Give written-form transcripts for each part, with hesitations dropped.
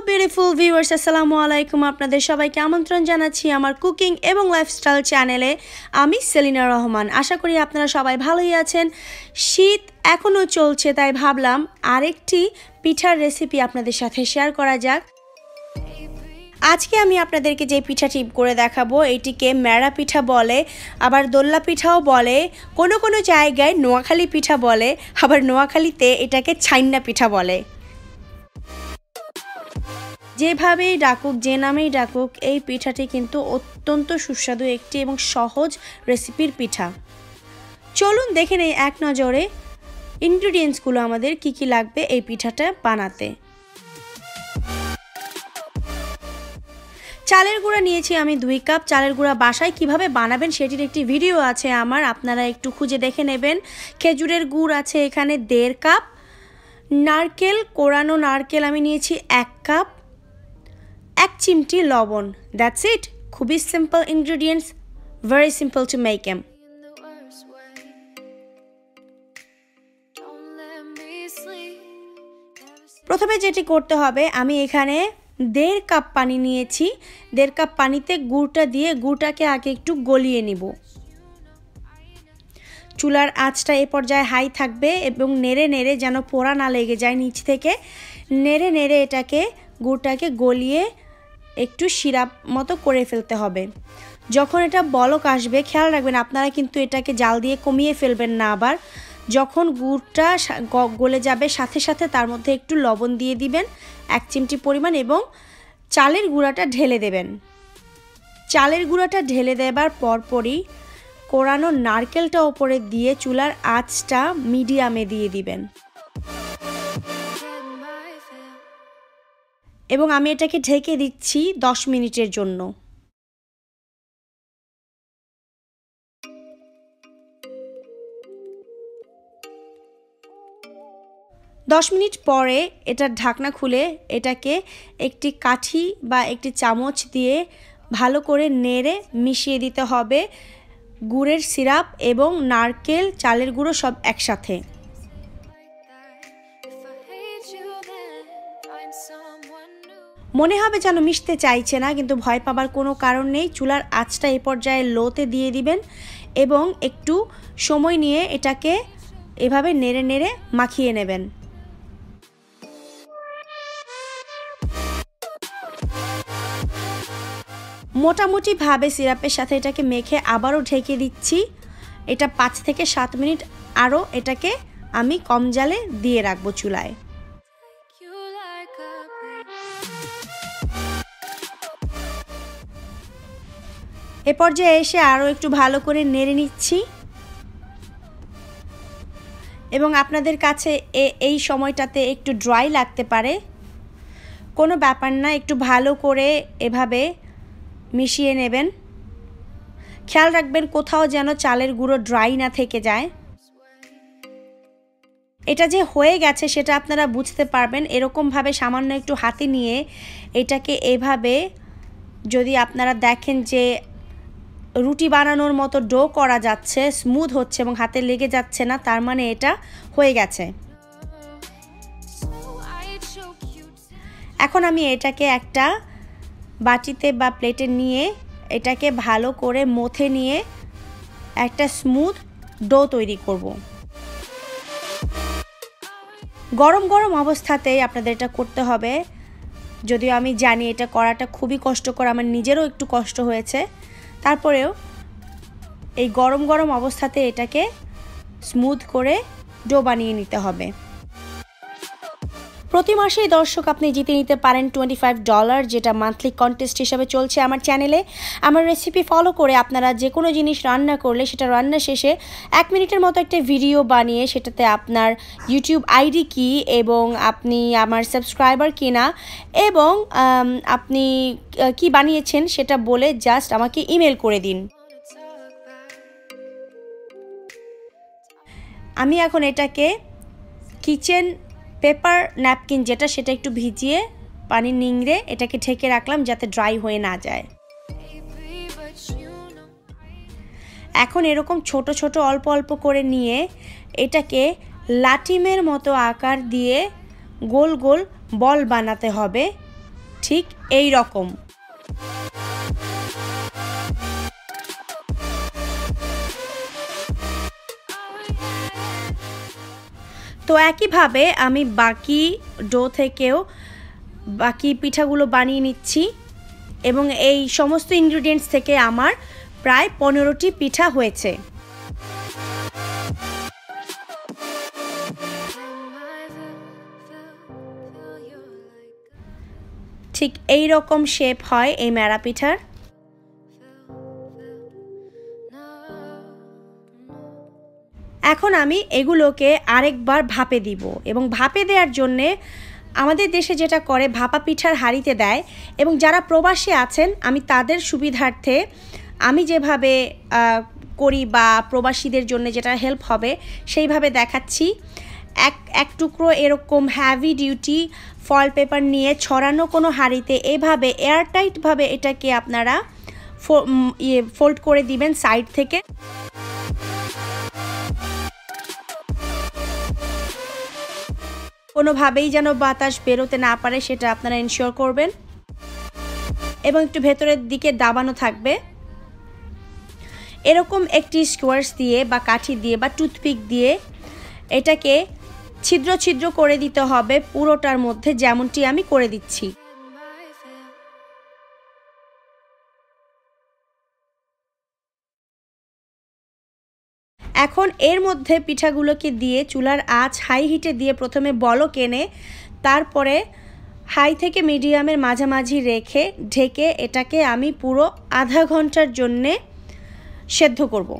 Beautiful viewers, আসসালামু আলাইকুম। আপনাদের সবাইকে আমন্ত্রণ জানাচ্ছি আমার কুকিং এবং লাইফস্টাইল চ্যানেলে। আমি সেলিনা রহমান। আশা করি আপনারা সবাই ভালোই আছেন। শীত এখনও চলছে, তাই ভাবলাম আরেকটি পিঠার রেসিপি আপনাদের সাথে শেয়ার করা যাক। আজকে আমি আপনাদেরকে যে পিঠাটি করে দেখাবো এটিকে মেরা পিঠা বলে, আবার দোল্লা পিঠাও বলে, কোনো কোনো জায়গায় নোয়াখালী পিঠা বলে, আবার নোয়াখালীতে এটাকে ছাইন্না পিঠা বলে। যেভাবেই ডাকুক, যে নামেই ডাকুক, এই পিঠাটি কিন্তু অত্যন্ত সুস্বাদু একটি এবং সহজ রেসিপির পিঠা। চলুন দেখে নেই এক নজরে ইনগ্রিডিয়েন্টসগুলো আমাদের কি কি লাগবে এই পিঠাটা বানাতে। চালের গুঁড়া নিয়েছি আমি 2 কাপ। চালের গুঁড়া বাসায় কিভাবে বানাবেন সেটির একটি ভিডিও আছে আমার, আপনারা একটু খুঁজে দেখে নেবেন। খেজুরের গুড় আছে এখানে 1.5 কাপ। নারকেল, কোরানো নারকেল আমি নিয়েছি 1 কাপ। 1 চিমটি লবণ। That's it. খুবই simple ingredients, very simple to make M. প্রথমে যেটি করতে হবে, আমি এখানে 1.5 কাপ পানি নিয়েছি। 1.5 কাপ পানিতে গুড়টা দিয়ে গুড়টাকে আগে একটু গলিয়ে নিব। চুলার আঁচটা এ পর্যায়ে হাই থাকবে এবং নেড়ে নেড়ে যেন পোড়া না লেগে যায় নিচ থেকে, নেড়ে নেড়ে গুড়টাকে গলিয়ে একটু সিরাপ মতো করে ফেলতে হবে। যখন এটা বলক আসবে, খেয়াল রাখবেন আপনারা কিন্তু এটাকে জাল দিয়ে কমিয়ে ফেলবেন না। আবার যখন গুড়টা গলে যাবে সাথে সাথে তার মধ্যে একটু লবণ দিয়ে দিবেন 1 চিমটি পরিমাণ এবং চালের গুঁড়াটা ঢেলে দেবেন। চালের গুঁড়াটা ঢেলে দেবার পরপরই কোরানো নারকেলটা ওপরে দিয়ে চুলার আঁচটা মিডিয়ামে দিয়ে দিবেন এবং আমি এটাকে ঢেকে দিচ্ছি 10 মিনিটের জন্য। 10 মিনিট পরে এটার ঢাকনা খুলে এটাকে একটি কাঠি বা একটি চামচ দিয়ে ভালো করে নেড়ে মিশিয়ে দিতে হবে গুড়ের সিরাপ এবং নারকেল, চালের গুঁড়ো সব একসাথে। মনে হবে যেন মিশতে চাইছে না, কিন্তু ভয় পাবার কোনো কারণ নেই। চুলার আঁচটা এই পর্যায়ে লোতে দিয়ে দিবেন এবং একটু সময় নিয়ে এটাকে এভাবে নেড়ে নেড়ে মাখিয়ে নেবেন। মোটামুটি ভাবে সিরাপের সাথে এটাকে মেখে আবারও ঢেকে দিচ্ছি। এটা 5 থেকে 7 মিনিট আরও এটাকে আমি কম জালে দিয়ে রাখবো চুলায়। এ পর্যায়ে এসে আরও একটু ভালো করে নেড়ে নিচ্ছি এবং আপনাদের কাছে এই সময়টাতে একটু ড্রাই লাগতে পারে, কোনো ব্যাপার না, একটু ভালো করে এভাবে মিশিয়ে নেবেন। খেয়াল রাখবেন কোথাও যেন চালের গুঁড়ো ড্রাই না থেকে যায়। এটা যে হয়ে গেছে সেটা আপনারা বুঝতে পারবেন এরকমভাবে সামান্য একটু হাতে নিয়ে এটাকে এভাবে যদি আপনারা দেখেন যে রুটি বানানোর মতো ডো করা যাচ্ছে, স্মুথ হচ্ছে এবং হাতে লেগে যাচ্ছে না, তার মানে এটা হয়ে গেছে। এখন আমি এটাকে একটা বাটিতে বা প্লেটে নিয়ে এটাকে ভালো করে মথে নিয়ে একটা স্মুথ ডো তৈরি করব। গরম গরম অবস্থাতেই আপনাদের এটা করতে হবে, যদিও আমি জানি এটা করাটা খুবই কষ্টকর, আমার নিজেরও একটু কষ্ট হয়েছে, তারপরেও এই গরম গরম অবস্থাতে এটাকে স্মুথ করে ডো বানিয়ে নিতে হবে। প্রতি মাসেই দর্শক আপনি জিতে নিতে পারেন $25, যেটা মান্থলি কন্টেস্ট হিসাবে চলছে আমার চ্যানেলে। আমার রেসিপি ফলো করে আপনারা যে কোনো জিনিস রান্না করলে সেটা রান্না শেষে 1 মিনিটের মতো একটা ভিডিও বানিয়ে সেটাতে আপনার ইউটিউব আইডি কি এবং আপনি আমার সাবস্ক্রাইবার কিনা এবং আপনি কি বানিয়েছেন সেটা বলে জাস্ট আমাকে ইমেল করে দিন। আমি এখন এটাকে কিচেন পেপার ন্যাপকিন যেটা, সেটা একটু ভিজিয়ে পানি নিংড়ে এটাকে ঢেকে রাখলাম যাতে ড্রাই হয়ে না যায়। এখন এরকম ছোট ছোট অল্প অল্প করে নিয়ে এটাকে লাটিমের মতো আকার দিয়ে গোল গোল বল বানাতে হবে ঠিক এই রকম। তো একইভাবে আমি বাকি ডো থেকেও বাকি পিঠাগুলো বানিয়ে নিচ্ছি এবং এই সমস্ত ইনগ্রিডিয়েন্টস থেকে আমার প্রায় 15টি পিঠা হয়েছে। ঠিক এই রকম শেপ হয় এই ম্যারা পিঠার। এখন আমি এগুলোকে আরেকবার ভাপে দিব এবং ভাপে দেওয়ার জন্যে আমাদের দেশে যেটা করে ভাপা পিঠার হাঁড়িতে দেয় এবং যারা প্রবাসী আছেন আমি তাদের সুবিধার্থে আমি যেভাবে করি বা প্রবাসীদের জন্য যেটা হেল্প হবে সেইভাবে দেখাচ্ছি। এক টুকরো এরকম হ্যাভি ডিউটি ফয়েল পেপার নিয়ে ছড়ানো কোনো হাঁড়িতে এভাবে এয়ারটাইটভাবে এটাকে আপনারা ফোল্ড করে দিবেন সাইড থেকে। কোনোভাবেই যেন বাতাস বেরোতে না পারে সেটা আপনারা এনশিওর করবেন এবং একটু ভেতরের দিকে দাবানো থাকবে। এরকম একটি স্কোয়ার্স দিয়ে বা কাঠি দিয়ে বা টুথপিক দিয়ে এটাকে ছিদ্র ছিদ্র করে দিতে হবে পুরোটার মধ্যে, যেমনটি আমি করে দিচ্ছি। এখন এর মধ্যে পিঠাগুলোকে দিয়ে চুলার আঁচ হাই হিটে দিয়ে প্রথমে বলক এনে তারপরে হাই থেকে মিডিয়ামের মাঝামাঝি রেখে ঢেকে এটাকে আমি পুরো আধা ঘন্টার জন্যে সেদ্ধ করব।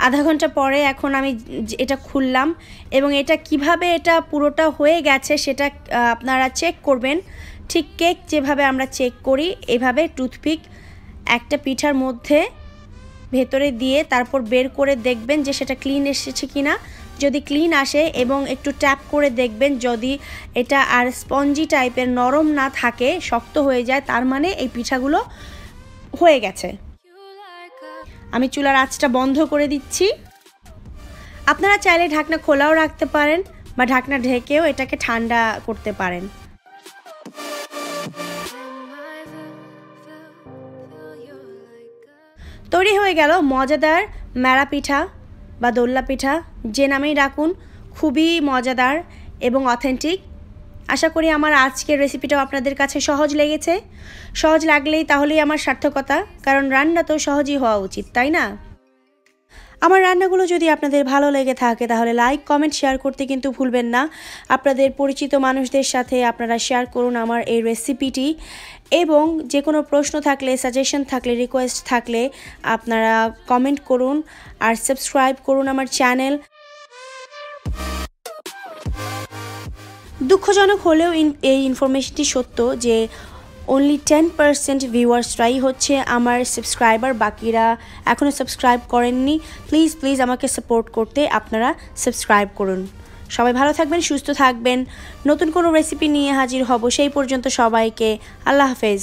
আধা ঘন্টা পরে এখন আমি এটা খুললাম এবং এটা কিভাবে এটা পুরোটা হয়ে গেছে সেটা আপনারা চেক করবেন। ঠিক কেক যেভাবে আমরা চেক করি এভাবে টুথপিক একটা পিঠার মধ্যে ভেতরে দিয়ে তারপর বের করে দেখবেন যে সেটা ক্লিন এসেছে কিনা। যদি ক্লিন আসে এবং একটু ট্যাপ করে দেখবেন যদি এটা আর স্পঞ্জি টাইপের নরম না থাকে, শক্ত হয়ে যায়, তার মানে এই পিঠাগুলো হয়ে গেছে। আমি চুলার আঁচটা বন্ধ করে দিচ্ছি। আপনারা চাইলে ঢাকনা খোলাও রাখতে পারেন বা ঢাকনা ঢেকেও এটাকে ঠান্ডা করতে পারেন। তৈরি হয়ে গেল মজাদার ম্যারা পিঠা বা দোল্লা পিঠা, যে নামেই ডাকুন, খুবই মজাদার এবং অথেন্টিক। আশা করি আমার আজকের রেসিপিটাও আপনাদের কাছে সহজ লেগেছে। সহজ লাগলেই তাহলেই আমার সার্থকতা, কারণ রান্না তো সহজই হওয়া উচিত, তাই না? আমার রান্নাগুলো যদি আপনাদের ভালো লেগে থাকে তাহলে লাইক, কমেন্ট, শেয়ার করতে কিন্তু ভুলবেন না। আপনাদের পরিচিত মানুষদের সাথে আপনারা শেয়ার করুন আমার এই রেসিপিটি এবং যে কোনো প্রশ্ন থাকলে, সাজেশন থাকলে, রিকোয়েস্ট থাকলে আপনারা কমেন্ট করুন আর সাবস্ক্রাইব করুন আমার চ্যানেল। দুঃখজনক হলেও এই ইনফরমেশনটি সত্য যে অনলি 10% ভিউয়ার্সরাই হচ্ছে আমার সাবস্ক্রাইবার, বাকিরা এখনও সাবস্ক্রাইব করেননি। প্লিজ আমাকে সাপোর্ট করতে আপনারা সাবস্ক্রাইব করুন। সবাই ভালো থাকবেন, সুস্থ থাকবেন। নতুন কোনো রেসিপি নিয়ে হাজির হব। সেই পর্যন্ত সবাইকে আল্লাহ হাফেজ।